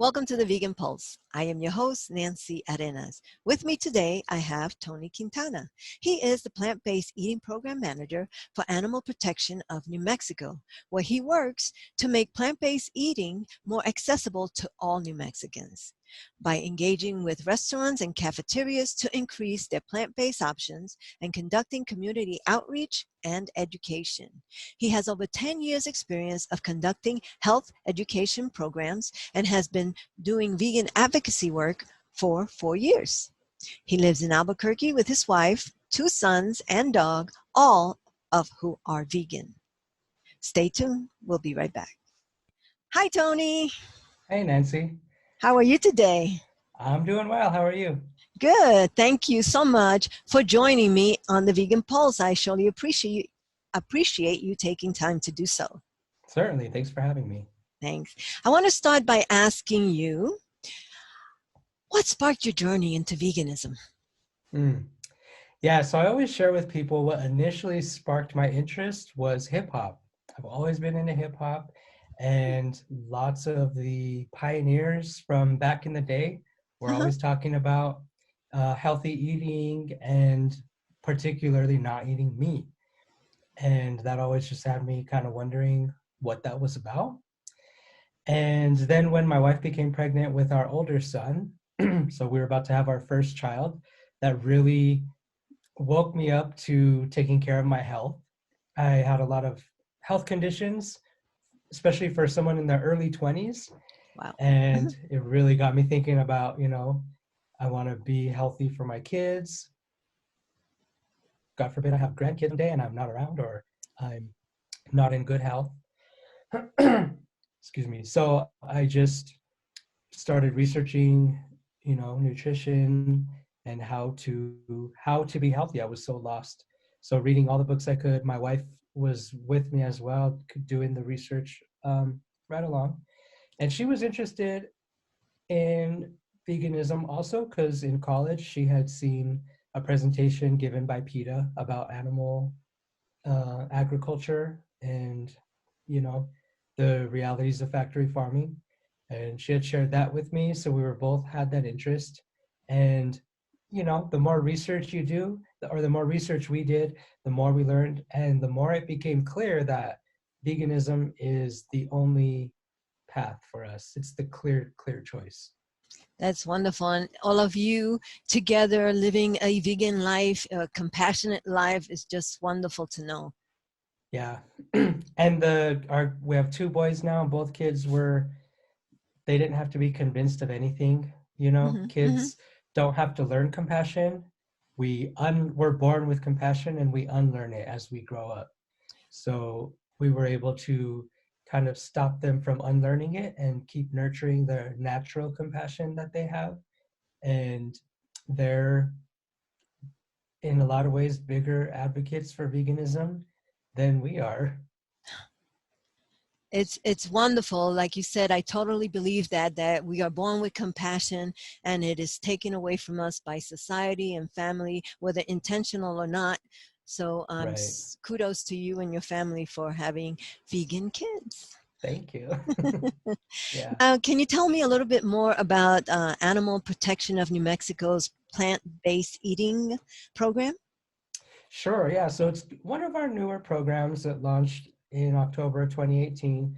Welcome to the Vegan Pulse. I am your host, Nancy Arenas. With me today, I have Tony Quintana. He is the Plant-Based Eating Program Manager for Animal Protection of New Mexico, where he works to make plant-based eating more accessible to all New Mexicans by engaging with restaurants and cafeterias to increase their plant-based options and conducting community outreach and education. He has over 10 years experience of conducting health education programs and has been doing vegan advocacy work for 4 years. He lives in Albuquerque with his wife, 2 sons, and dog, all of who are vegan. Stay tuned. We'll be right back. Hi, Tony. Hey, Nancy. How are you today? I'm doing well. How are you? Good. Thank you so much for joining me on the Vegan Pulse. I surely appreciate you taking time to do so. Certainly. Thanks for having me. Thanks. I want to start by asking you, what sparked your journey into veganism? Yeah, so I always share with people what initially sparked my interest was hip hop. I've always been into hip hop, and lots of the pioneers from back in the day were always talking about healthy eating and particularly not eating meat. And that always just had me kind of wondering what that was about. And then when my wife became pregnant with our older son, so we were about to have our first child, that really woke me up to taking care of my health. I had a lot of health conditions, especially for someone in their early 20s. Wow. And it really got me thinking about, I want to be healthy for my kids. God forbid I have grandkids someday and I'm not around or I'm not in good health. Excuse me. So I just started researching, nutrition and how to be healthy. I was so lost. So reading all the books I could. My wife was with me as well, doing the research right along. And she was interested in veganism also because in college she had seen a presentation given by PETA about animal agriculture and, the realities of factory farming. And she had shared that with me. So we were both had that interest. And, the more research you do, or the more research we did, the more we learned. And the more it became clear that veganism is the only path for us. It's the clear choice. That's wonderful. And all of you together living a vegan life, a compassionate life is just wonderful to know. Yeah. And we have 2 boys now. Both kids they didn't have to be convinced of anything. Kids don't have to learn compassion. We're born with compassion and we unlearn it as we grow up. So we were able to kind of stop them from unlearning it and keep nurturing their natural compassion that they have. And they're, in a lot of ways, bigger advocates for veganism than we are. It's wonderful. Like you said, I totally believe that we are born with compassion and it is taken away from us by society and family, whether intentional or not. So Right. Kudos to you and your family for having vegan kids. Thank you. Yeah. Can you tell me a little bit more about Animal Protection of New Mexico's plant-based eating program? Sure, yeah. So it's one of our newer programs that launched in October 2018.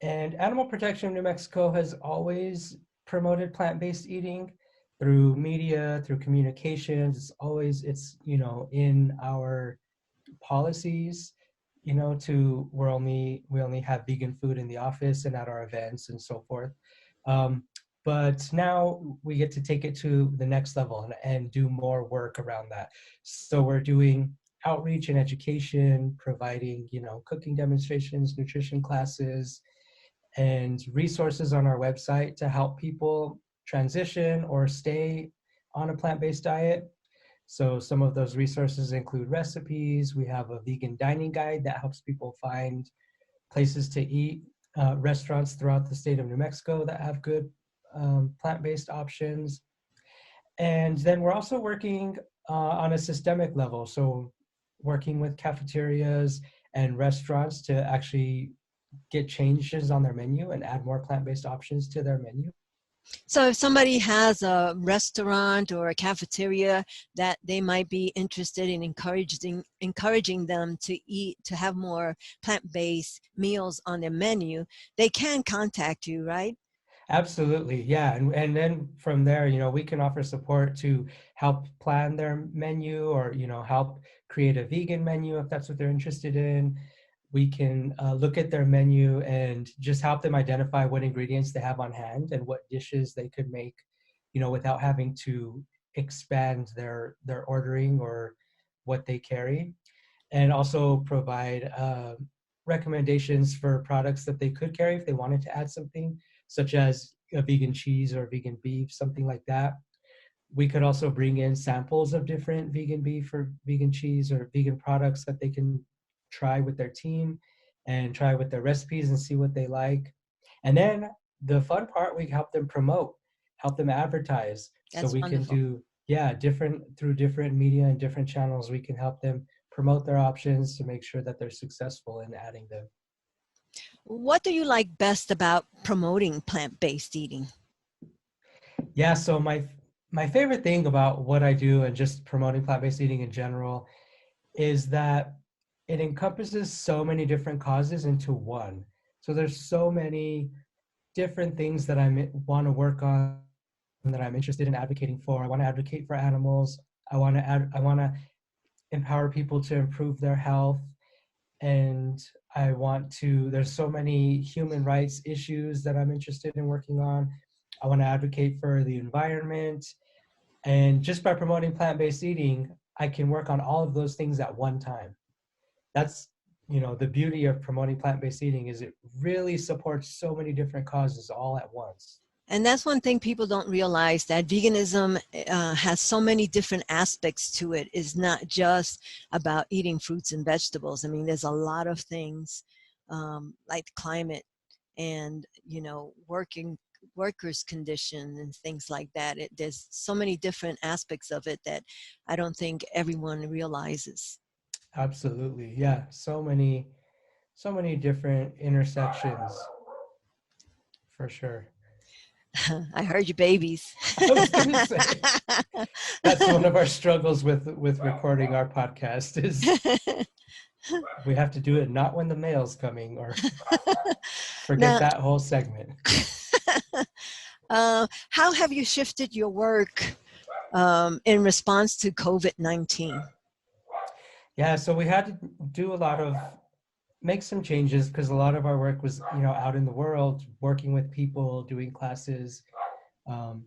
And Animal Protection of New Mexico has always promoted plant-based eating through media, through communications. It's in our policies, we only have vegan food in the office and at our events and so forth. But now we get to take it to the next level and do more work around that. So we're doing outreach and education, providing, cooking demonstrations, nutrition classes, and resources on our website to help people transition or stay on a plant-based diet. So some of those resources include recipes. We have a vegan dining guide that helps people find places to eat, restaurants throughout the state of New Mexico that have good plant-based options. And then we're also working on a systemic level. So working with cafeterias and restaurants to actually get changes on their menu and add more plant-based options to their menu. So if somebody has a restaurant or a cafeteria that they might be interested in encouraging them to eat, to have more plant-based meals on their menu, they can contact you, right? Absolutely, yeah. And then from there, we can offer support to help plan their menu, or, help create a vegan menu if that's what they're interested in. We can look at their menu and just help them identify what ingredients they have on hand and what dishes they could make, without having to expand their ordering or what they carry, and also provide recommendations for products that they could carry if they wanted to add something, such as a vegan cheese or vegan beef, something like that. We could also bring in samples of different vegan beef or vegan cheese or vegan products that they can try with their team and try with their recipes and see what they like. And then the fun part, we help them promote, help them advertise. So That's we can wonderful. do, yeah, through different media and different channels, we can help them promote their options to make sure that they're successful in adding them. What do you like best about promoting plant-based eating? Yeah, so my favorite thing about what I do and just promoting plant-based eating in general is that it encompasses so many different causes into one. So there's so many different things that I want to work on, that I'm interested in advocating for. I want to advocate for animals. I want to empower people to improve their health, and there's so many human rights issues that I'm interested in working on. I want to advocate for the environment, and just by promoting plant-based eating, I can work on all of those things at one time. That's, the beauty of promoting plant-based eating, is it really supports so many different causes all at once. And that's one thing people don't realize, that veganism has so many different aspects to it. It's not just about eating fruits and vegetables. I mean, there's a lot of things like climate and, workers' condition and things like that. There's so many different aspects of it that I don't think everyone realizes. Absolutely. Yeah. So many different intersections, for sure. I heard you babies. I was gonna say, that's one of our struggles with recording our podcast, is we have to do it not when the mail's coming, or forget Now, that whole segment. how have you shifted your work in response to COVID-19? Yeah, so we had to do a lot of make some changes, because a lot of our work was, out in the world, working with people, doing classes. Um,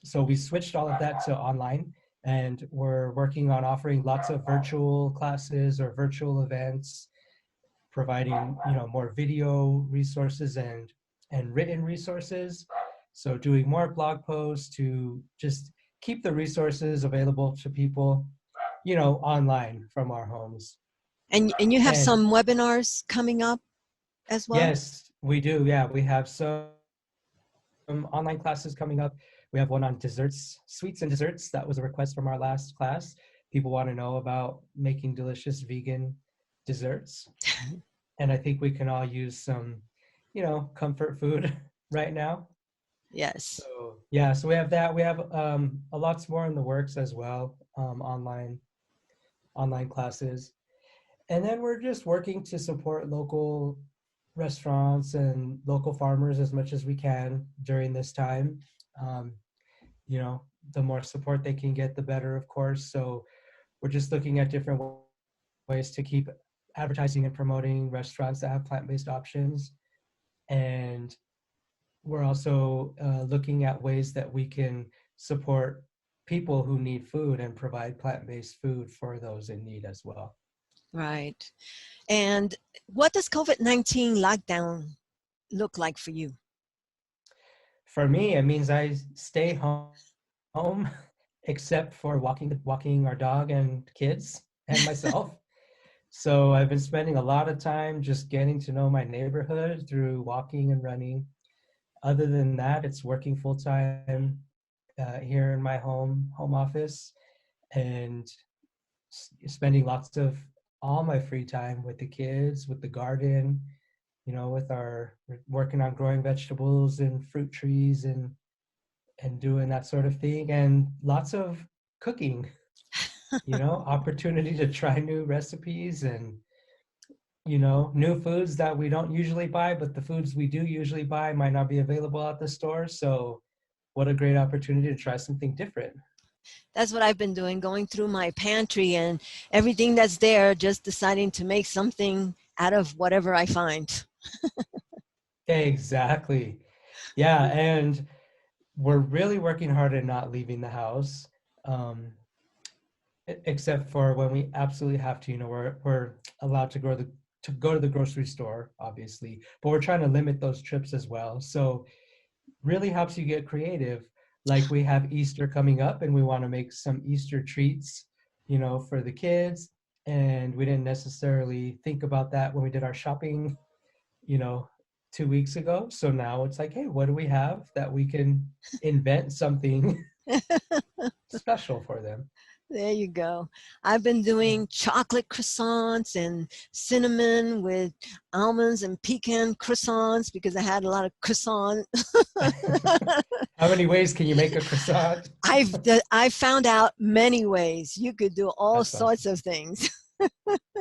so we switched all of that to online, and we're working on offering lots of virtual classes or virtual events, providing, more video resources and written resources. So doing more blog posts to just keep the resources available to people, online from our homes. And you have And some webinars coming up as well? yes, we do. Yeah, we have some online classes coming up. We have one on desserts, sweets and desserts. That was a request from our last class. People want to know about making delicious vegan desserts. And I think we can all use some, comfort food right now. Yes. So yeah, so we have that. We have a lots more in the works as well, online classes. And then we're just working to support local restaurants and local farmers as much as we can during this time. Um, you know, the more support they can get, the better, of course. So we're just looking at different ways to keep advertising and promoting restaurants that have plant-based options. And we're also looking at ways that we can support people who need food and provide plant-based food for those in need as well. Right. And what does COVID-19 lockdown look like for you? For me, it means I stay home, except for walking our dog and kids and myself. So I've been spending a lot of time just getting to know my neighborhood through walking and running. Other than that, it's working full time here in my home office, and spending lots of all my free time with the kids, with the garden, we're working on growing vegetables and fruit trees and doing that sort of thing, and lots of cooking, opportunity to try new recipes and new foods that we don't usually buy, but the foods we do usually buy might not be available at the store. So what a great opportunity to try something different. That's what I've been doing, going through my pantry and everything that's there, just deciding to make something out of whatever I find. Exactly. Yeah, and we're really working hard at not leaving the house, except for when we absolutely have to. We're allowed to go to the grocery store, obviously, but we're trying to limit those trips as well. So really helps you get creative. Like we have Easter coming up and we want to make some Easter treats, for the kids. And we didn't necessarily think about that when we did our shopping, you know, 2 weeks ago. So now it's like, hey, what do we have that we can invent something special for them? There you go. I've been doing chocolate croissants and cinnamon with almonds and pecan croissants because I had a lot of croissant. How many ways can you make a croissant? I found out many ways. You could do all That's sorts awesome. of things.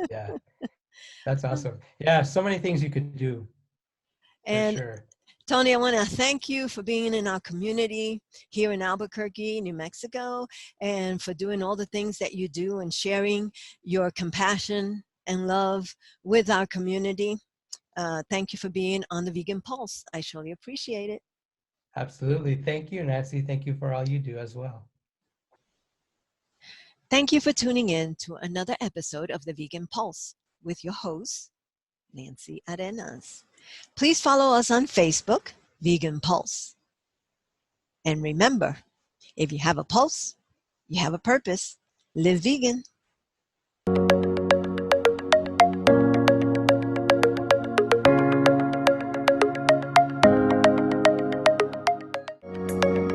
Yeah, that's awesome. Yeah, so many things you could do for And sure. Tony, I want to thank you for being in our community here in Albuquerque, New Mexico, and for doing all the things that you do and sharing your compassion and love with our community. Thank you for being on the Vegan Pulse. I surely appreciate it. Absolutely. Thank you, Nancy. Thank you for all you do as well. Thank you for tuning in to another episode of the Vegan Pulse with your host, Nancy Arenas. Please follow us on Facebook, Vegan Pulse. And remember, if you have a pulse, you have a purpose. Live vegan.